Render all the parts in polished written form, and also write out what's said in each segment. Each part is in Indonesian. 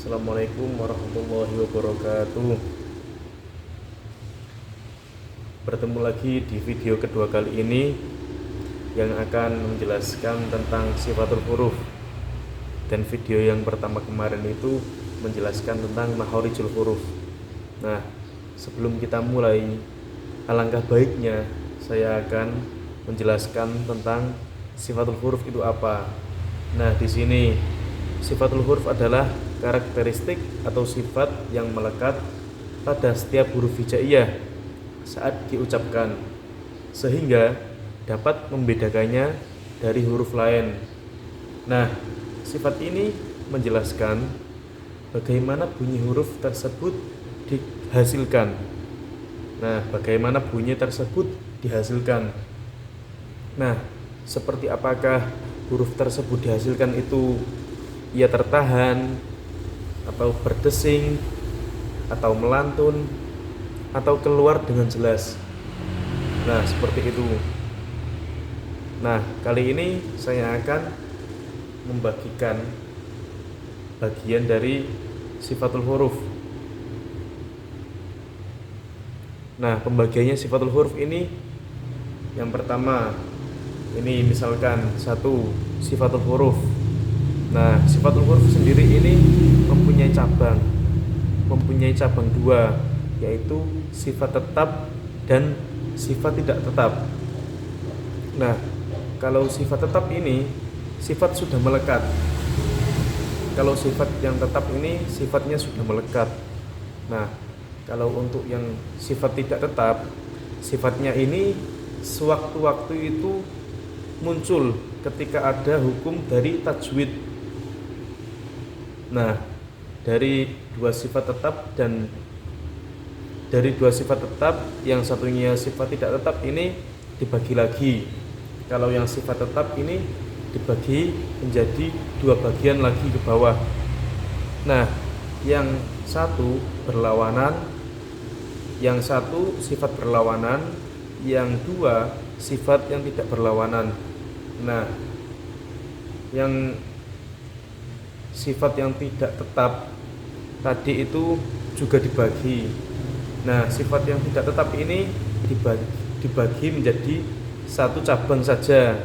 Assalamualaikum warahmatullahi wabarakatuh. Bertemu lagi di video kedua kali ini yang akan menjelaskan tentang sifatul huruf. Dan video yang pertama kemarin itu menjelaskan tentang makharijul huruf. Nah, sebelum kita mulai, alangkah baiknya saya akan menjelaskan tentang sifatul huruf itu apa. Nah, di sini sifatul huruf adalah karakteristik atau sifat yang melekat pada setiap huruf hijaiyah saat diucapkan, sehingga dapat membedakannya dari huruf lain. Nah, sifat ini menjelaskan bagaimana bunyi huruf tersebut dihasilkan. Nah, seperti apakah huruf tersebut dihasilkan itu ia tertahan, atau berdesing, atau melantun, atau keluar dengan jelas. Nah, seperti itu. Nah, kali ini saya akan membagikan bagian dari sifatul huruf. Nah, pembagiannya sifatul huruf ini, yang pertama, ini misalkan satu, sifatul huruf. Nah, sifatul huruf sendiri ini mempunyai cabang dua, yaitu sifat tetap dan sifat tidak tetap. Nah, kalau sifat tetap ini sifat sudah melekat. Kalau sifat yang tetap ini sifatnya sudah melekat. Nah, kalau untuk yang sifat tidak tetap, sifatnya ini sewaktu-waktu itu muncul ketika ada hukum dari tajwid. Nah, dari dua sifat tetap yang satunya sifat tidak tetap ini dibagi lagi. Kalau yang sifat tetap ini dibagi menjadi dua bagian lagi ke bawah. Nah, yang satu berlawanan, yang satu sifat berlawanan, yang dua sifat yang tidak berlawanan. Nah, yang sifat yang tidak tetap tadi itu juga dibagi. Nah, sifat yang tidak tetap ini dibagi menjadi satu cabang saja.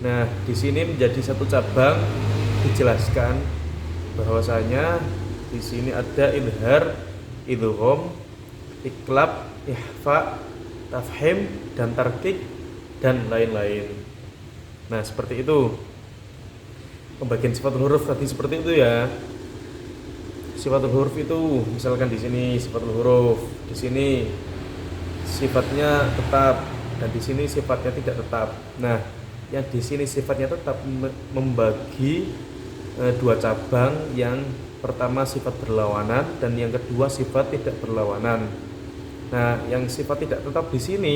Nah, di sini menjadi satu cabang dijelaskan bahwasanya di sini ada ilhar, idgham, iqlab, ihfa, tafhim, dan tarkik, dan lain-lain. Nah, seperti itu pembagian sifatul huruf tadi, seperti itu ya. Sifatul huruf itu misalkan di sini sifatul huruf, di sini sifatnya tetap, dan di sini sifatnya tidak tetap. Nah, yang di sini sifatnya tetap membagi dua cabang. Yang pertama sifat berlawanan dan yang kedua sifat tidak berlawanan. Nah, yang sifat tidak tetap di sini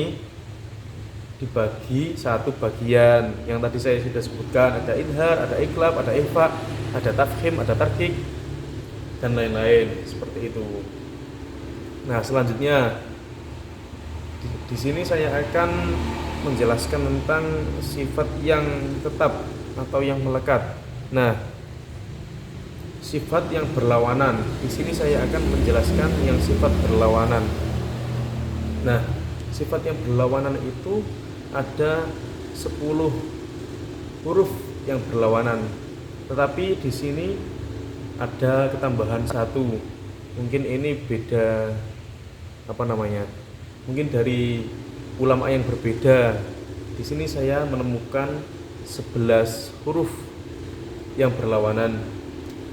dibagi satu bagian yang tadi saya sudah sebutkan, ada idhar, ada iqlab, ada ihfa, ada tafhim, ada tarkik, dan lain-lain, seperti itu. Nah, selanjutnya di sini saya akan menjelaskan tentang sifat yang tetap atau yang melekat. Nah, sifat yang berlawanan, di sini saya akan menjelaskan yang sifat berlawanan. Nah, sifat yang berlawanan itu ada 10 huruf yang berlawanan, tetapi di sini ada ketambahan satu. Mungkin ini beda mungkin dari ulama yang berbeda. Di sini saya menemukan 11 huruf yang berlawanan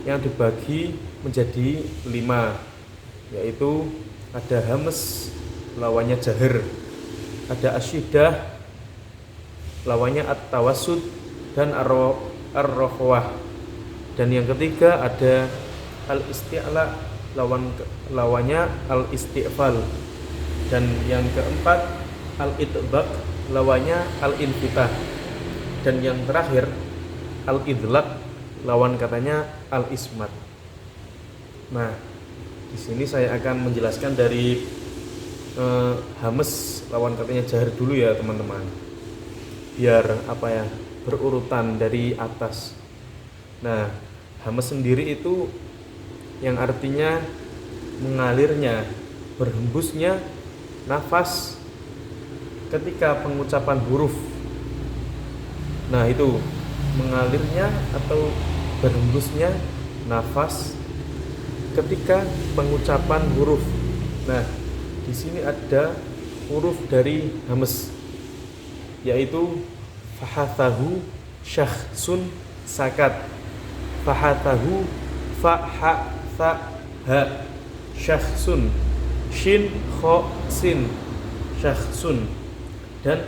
yang dibagi menjadi 5, yaitu ada hamz, lawannya jahar, ada asyidah, lawannya at-tawassud, dan ar-rakhwah. Dan yang ketiga ada al-isti'la, lawannya al-isti'fal. Dan yang keempat al-itbaq, lawannya al-infitah. Dan yang terakhir al-idlaq, lawan katanya al-ismat. Nah, di sini saya akan menjelaskan dari hamz, lawan katanya jahar dulu ya teman-teman, biar berurutan dari atas. Nah, hamz sendiri itu yang artinya mengalirnya, berhembusnya nafas ketika pengucapan huruf. Nah, itu mengalirnya atau berhembusnya nafas ketika pengucapan huruf. Nah, di sini ada huruf dari hamz, yaitu fahathahu syakhsun sakat. Fahathahu fa ha tha ha syakhsun shin kha sin syakhsun dan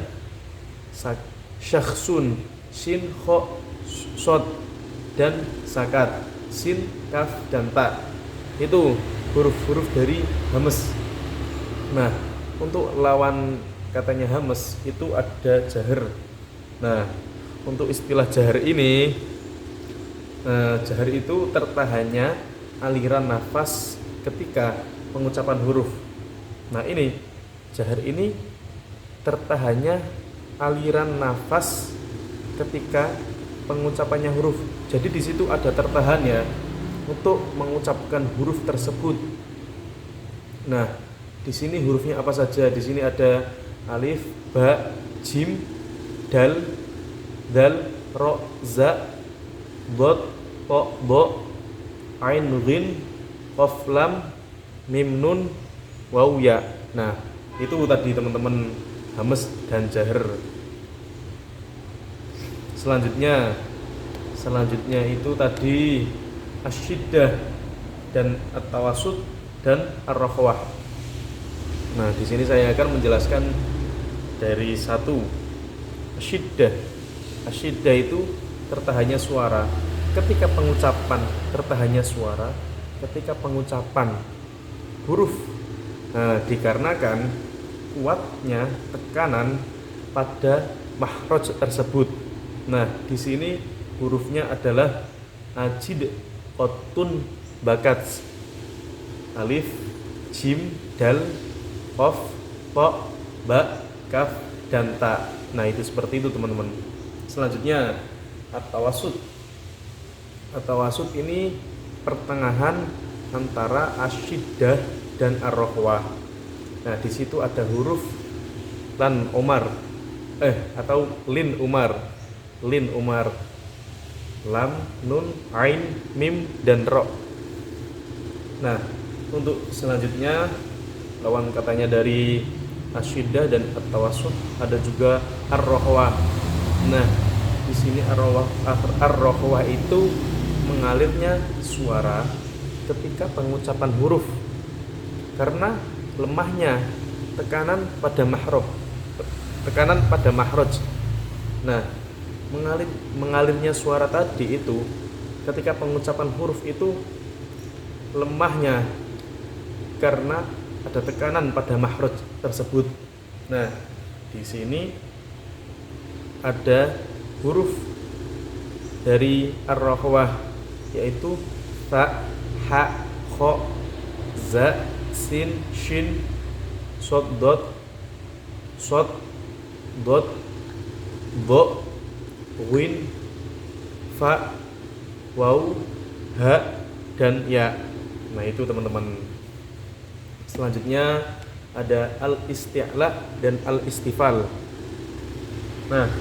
syakhsun shin kha sod dan sakat sin kaf dan ta. Itu huruf-huruf dari hamz. Nah, untuk lawan katanya hamz itu ada jahar. Nah, untuk istilah jahar ini, jahar itu tertahannya aliran nafas ketika pengucapan huruf. Nah, ini jahar ini tertahannya aliran nafas ketika pengucapannya huruf. Jadi di situ ada tertahannya untuk mengucapkan huruf tersebut. Nah, di sini hurufnya apa saja? Di sini ada alif, ba, jim, dal, dal, ro, za, dot, to, do, ain, ghin, qaf, lam, mim, nun, waw, ya. Nah, itu tadi teman-teman hamz dan jahar. Selanjutnya itu tadi asyiddah dan at-tawassut dan ar-rakhwah. Nah, di sini saya akan menjelaskan dari satu. Asyiddah. Asyiddah itu tertahannya suara ketika pengucapan, tertahannya suara ketika pengucapan huruf. Nah, dikarenakan kuatnya tekanan pada makhraj tersebut. Nah, di sini hurufnya adalah ajid, qotun, bakat. Alif, jim, dal, qaf, ta, ba, kaf, dan ta. Nah, itu seperti itu teman-teman. Selanjutnya at-tawassut. At-tawassut ini pertengahan antara asyiddah dan ar-rakhwah. Nah, di situ ada huruf lan umar atau lin umar. Lin umar. Lam, nun, ain, mim, dan ro. Nah, untuk selanjutnya lawan katanya dari asyiddah dan at-tawassut ada juga ar-rakhwah. Nah, di sini ar-rakhwah itu mengalirnya suara ketika pengucapan huruf karena lemahnya tekanan pada makhraj. Nah, mengalirnya suara tadi itu ketika pengucapan huruf itu lemahnya karena ada tekanan pada makhraj tersebut. Nah, di sini ada huruf dari ar-rakhwah yaitu ta, ha, kha, za, sin, shin, sod, dot, bo, win, fa, waw, ha, dan ya. Nah, itu teman-teman. Selanjutnya ada al-isti'la dan al-istifal. Nah,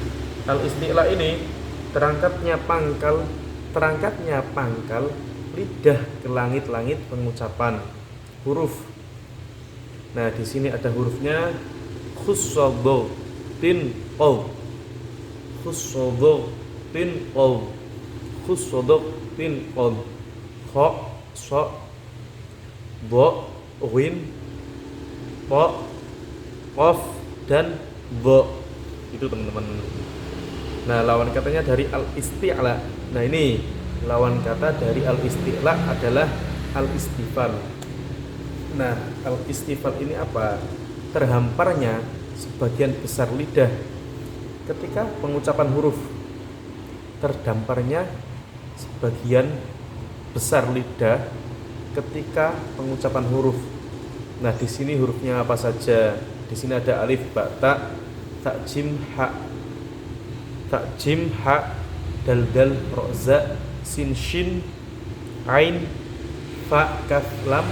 al-isti'la ini terangkatnya pangkal lidah ke langit-langit pengucapan huruf. Nah, di sini ada hurufnya khussadotin qaw. Khussadotin qaw. Khussadotin qaw. Kha, sa, bo, win, po, qaf, dan bo. Itu teman-teman. Nah, lawan katanya dari al-isti'la. Nah, ini lawan kata dari al-isti'la adalah al-istifal. Nah, al-istifal ini apa? Terhamparnya sebagian besar lidah ketika pengucapan huruf. Terdamparnya sebagian besar lidah ketika pengucapan huruf. Nah, di sini hurufnya apa saja? Di sini ada alif, ba, ta, jim, ha, dal, ro, za, sin, shin, ain, fa, kaf, lam,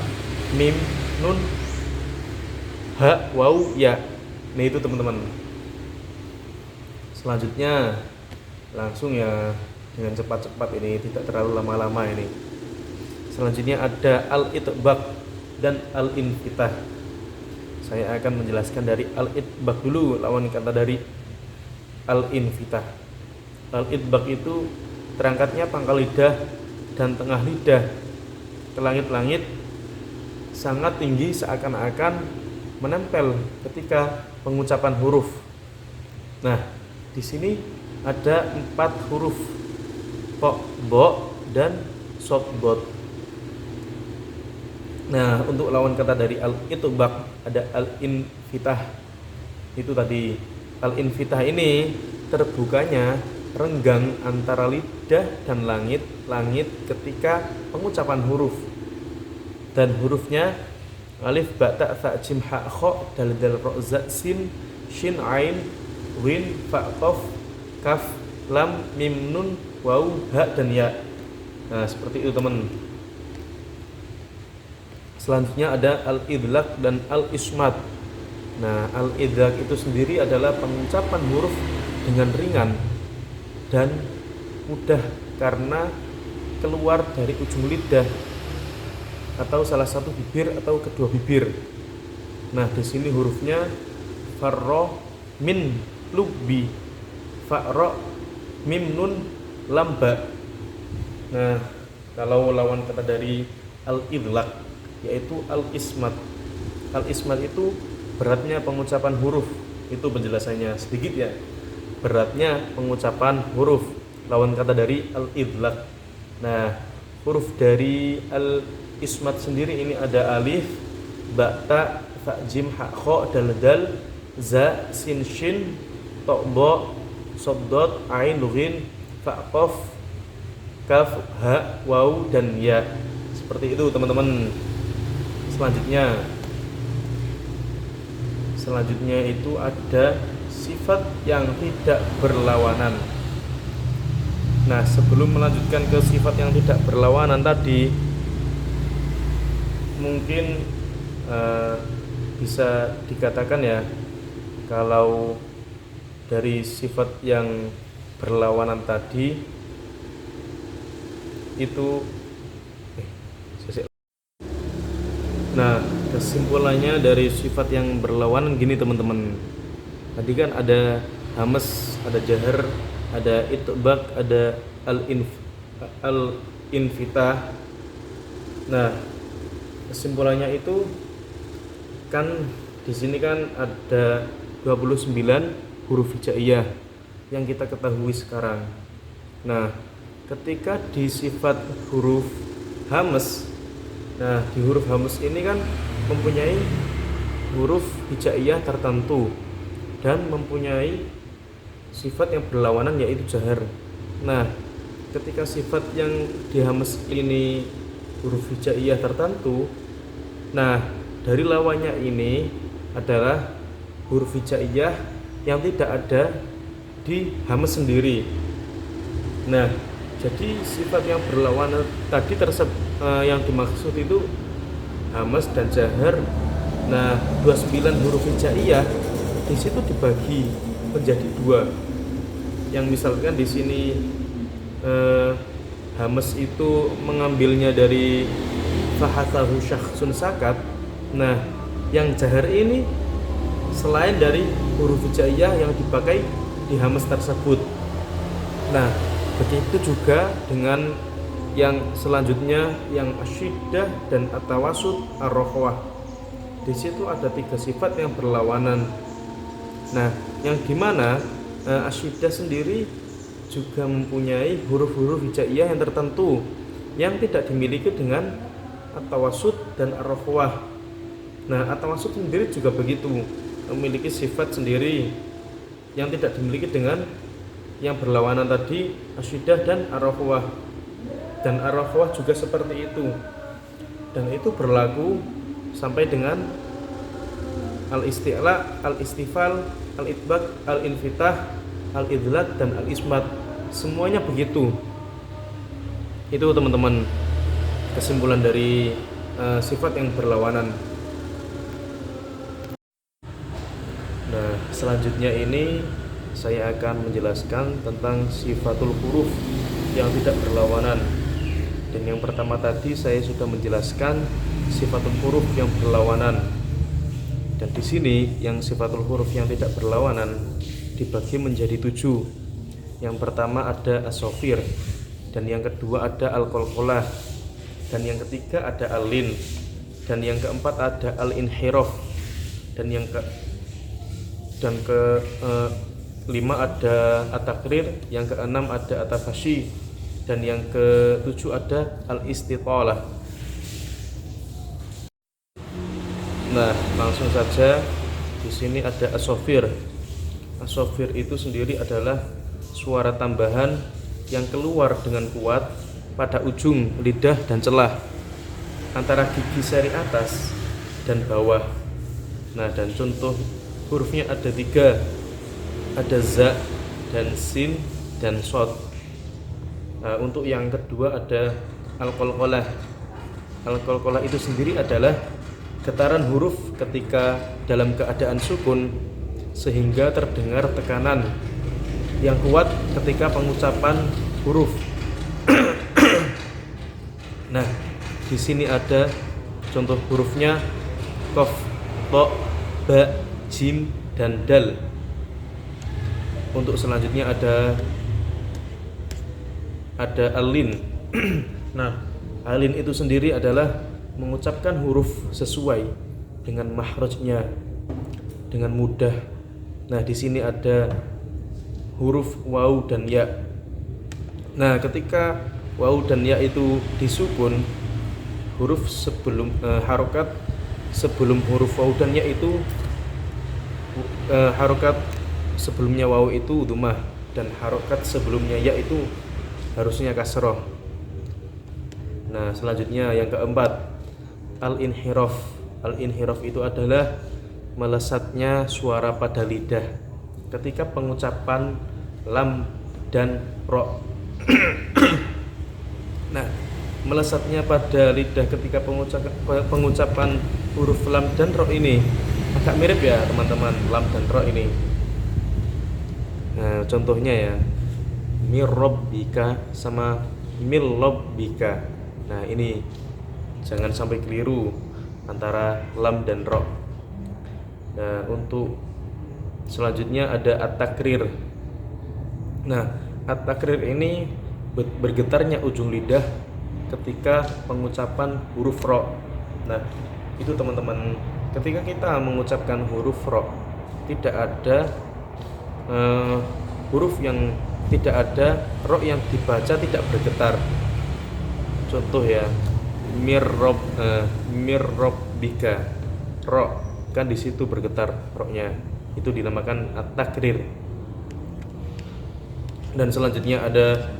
mim, nun, ha, waw, ya. Nah itu teman-teman. Selanjutnya langsung ya, dengan cepat-cepat ini, tidak terlalu lama-lama ini. Selanjutnya ada al-itbaq dan al-infitah. Saya akan menjelaskan dari al-itbaq dulu, lawan kata dari al-infitah. Al-itbaq itu terangkatnya pangkal lidah dan tengah lidah ke langit-langit sangat tinggi, seakan-akan menempel ketika pengucapan huruf. Nah, di sini ada 4 huruf, po, bo, dan sod, bot. Nah, untuk lawan kata dari al-itbaq ada al-infitah. Itu tadi al-infitah ini terbukanya renggang antara lidah dan langit ketika pengucapan huruf. Dan hurufnya alif, ba, ta, tha, jim, ha, kha, dal, dal, ro, za, sin, shin, ain, win, fa, qaf, kaf, lam, mim, nun, waw, ha, dan ya. Nah, seperti itu teman. Selanjutnya ada al-idlaq dan al-ismat. Nah, al-idlaq itu sendiri adalah pengucapan huruf dengan ringan dan mudah karena keluar dari ujung lidah atau salah satu bibir atau kedua bibir. Nah, di sini hurufnya farro, min, lubbi, fa'ro, mim, nun, lam, ba. Nah, kalau lawan kata dari al-idlaq yaitu al-ismat. Al-ismat itu beratnya pengucapan huruf. Itu penjelasannya sedikit ya. Beratnya pengucapan huruf, lawan kata dari al-idlaq. Nah, huruf dari al-ismat sendiri ini ada alif, ba, ta, tha, jim, ha, kha, dal, dal, za, sin, shin, to, bo, sod, dot, ain, ghin, fa, qaf, kaf, ha, waw, dan ya. Seperti itu teman-teman. Selanjutnya itu ada sifat yang tidak berlawanan. Nah, sebelum melanjutkan ke sifat yang tidak berlawanan tadi, mungkin bisa dikatakan ya, kalau dari sifat yang berlawanan tadi itu nah, kesimpulannya dari sifat yang berlawanan gini teman-teman. Tadi kan ada hamas, ada jahar, ada itbaq, ada al-infitah. Nah, kesimpulannya itu kan di sini kan ada 29 huruf hijaiyah yang kita ketahui sekarang. Nah, ketika di sifat huruf hamas, nah di huruf hamas ini kan mempunyai huruf hijaiyah tertentu dan mempunyai sifat yang berlawanan yaitu jahar. Nah, ketika sifat yang di hamas ini huruf hijaiyah tertentu, nah dari lawannya ini adalah huruf hijaiyah yang tidak ada di hamas sendiri. Nah, jadi sifat yang berlawanan tadi yang dimaksud itu hamas dan jahar. Nah, 29 huruf hijaiyah di situ dibagi menjadi 2. Yang misalkan di sini hamas itu mengambilnya dari fahathahu syakhsun sakat. Nah, yang jahar ini selain dari huruf hijaiyah yang dipakai di hamas tersebut. Nah, begitu juga dengan yang selanjutnya, yang asyiddah dan atawasud ar-rokhwah. Di situ ada 3 sifat yang berlawanan. Nah, yang dimana asyiddah sendiri juga mempunyai huruf-huruf hijaiyah yang tertentu yang tidak dimiliki dengan atawasud dan ar-rokhwah. Nah, atawasud sendiri juga begitu, memiliki sifat sendiri yang tidak dimiliki dengan yang berlawanan tadi, asyiddah dan ar-rokhwah. Dan ar-rokhwah juga seperti itu. Dan itu berlaku sampai dengan al-isti'la, al-istifal, al-itbaq, al-infitah, al-idlaq dan al-ismat. Semuanya begitu. Itu teman-teman. kesimpulan dari sifat yang berlawanan. Nah, selanjutnya ini saya akan menjelaskan tentang sifatul huruf yang tidak berlawanan. Dan yang pertama tadi saya sudah menjelaskan sifatul huruf yang berlawanan. Dan di sini yang sifatul huruf yang tidak berlawanan dibagi menjadi 7. Yang pertama ada asofir, dan yang kedua ada al-qalqalah, dan yang ketiga ada al-lin, dan yang keempat ada al-inhiraf, dan ke lima ada at-takrir, yang keenam ada at-tafashi, dan yang ketujuh ada al-istitalah. Nah, langsung saja di sini ada asofir. Asofir itu sendiri adalah suara tambahan yang keluar dengan kuat pada ujung lidah dan celah antara gigi seri atas dan bawah. Nah, dan contoh hurufnya ada 3, ada za dan sin dan shod. Nah, untuk yang kedua ada al-qalqalah. Al-qalqalah itu sendiri adalah getaran huruf ketika dalam keadaan sukun sehingga terdengar tekanan yang kuat ketika pengucapan huruf. Nah, di sini ada contoh hurufnya qaf, ta, ba, jim, dan dal. Untuk selanjutnya ada alin. Nah, alin itu sendiri adalah mengucapkan huruf sesuai dengan makhrajnya dengan mudah. Nah, di sini ada huruf waw dan ya. Nah, ketika waw dan ya itu disukun, huruf sebelum harokat sebelum huruf waw dan ya itu harokat sebelumnya waw itu dhammah, dan harokat sebelumnya ya itu harusnya kasroh. Nah, selanjutnya yang keempat al-inhiraf. Al-inhiraf itu adalah melesatnya suara pada lidah ketika pengucapan lam dan ro. Nah, melesatnya pada lidah ketika pengucapan huruf lam dan ro ini agak mirip ya teman-teman, lam dan ro ini. Nah, contohnya ya, mirrobbika sama millobbika. Nah, ini jangan sampai keliru antara lam dan ro. Nah, untuk selanjutnya ada at-takrir. Nah, at-takrir ini bergetarnya ujung lidah ketika pengucapan huruf ro. Nah, itu teman-teman, ketika kita mengucapkan huruf ro, tidak ada huruf yang tidak ada ro yang dibaca tidak bergetar. Contoh ya, mirrobbika, ro kan di situ bergetar ro-nya, itu dinamakan at-takrir. Dan selanjutnya ada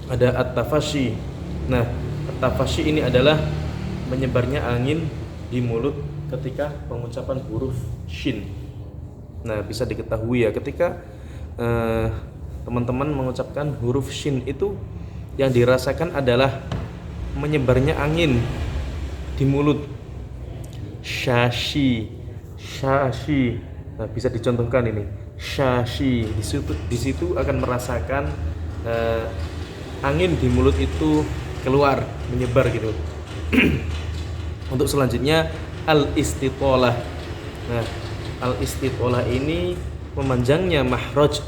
ada at-tafashi. Nah, at-tafashi ini adalah menyebarnya angin di mulut ketika pengucapan huruf shin. Nah, bisa diketahui ya, ketika teman-teman mengucapkan huruf shin itu yang dirasakan adalah menyebarnya angin di mulut. Shashi. Nah, bisa dicontohkan ini. Shashi. Di situ akan merasakan angin di mulut itu keluar, menyebar gitu. Untuk selanjutnya al-istitolah. Nah, al-istitolah ini memanjangnya makhraj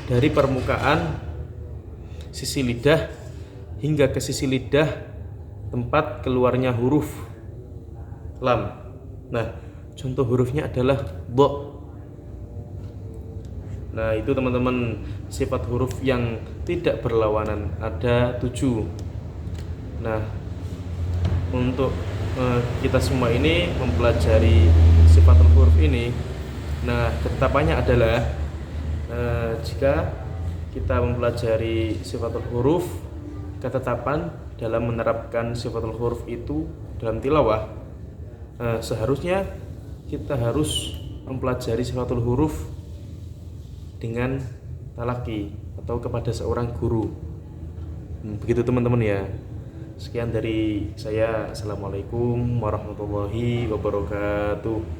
dari permukaan sisi lidah hingga ke sisi lidah tempat keluarnya huruf lam. Nah, contoh hurufnya adalah bo. Nah, itu teman-teman sifat huruf yang tidak berlawanan, ada 7. Nah, untuk kita semua ini mempelajari sifat huruf ini, nah ketetapannya adalah jika kita mempelajari sifatul huruf, ketetapan dalam menerapkan sifatul huruf itu dalam tilawah, seharusnya kita harus mempelajari sifatul huruf dengan talaki atau kepada seorang guru. Begitu teman-teman ya. Sekian dari saya. Assalamualaikum warahmatullahi wabarakatuh.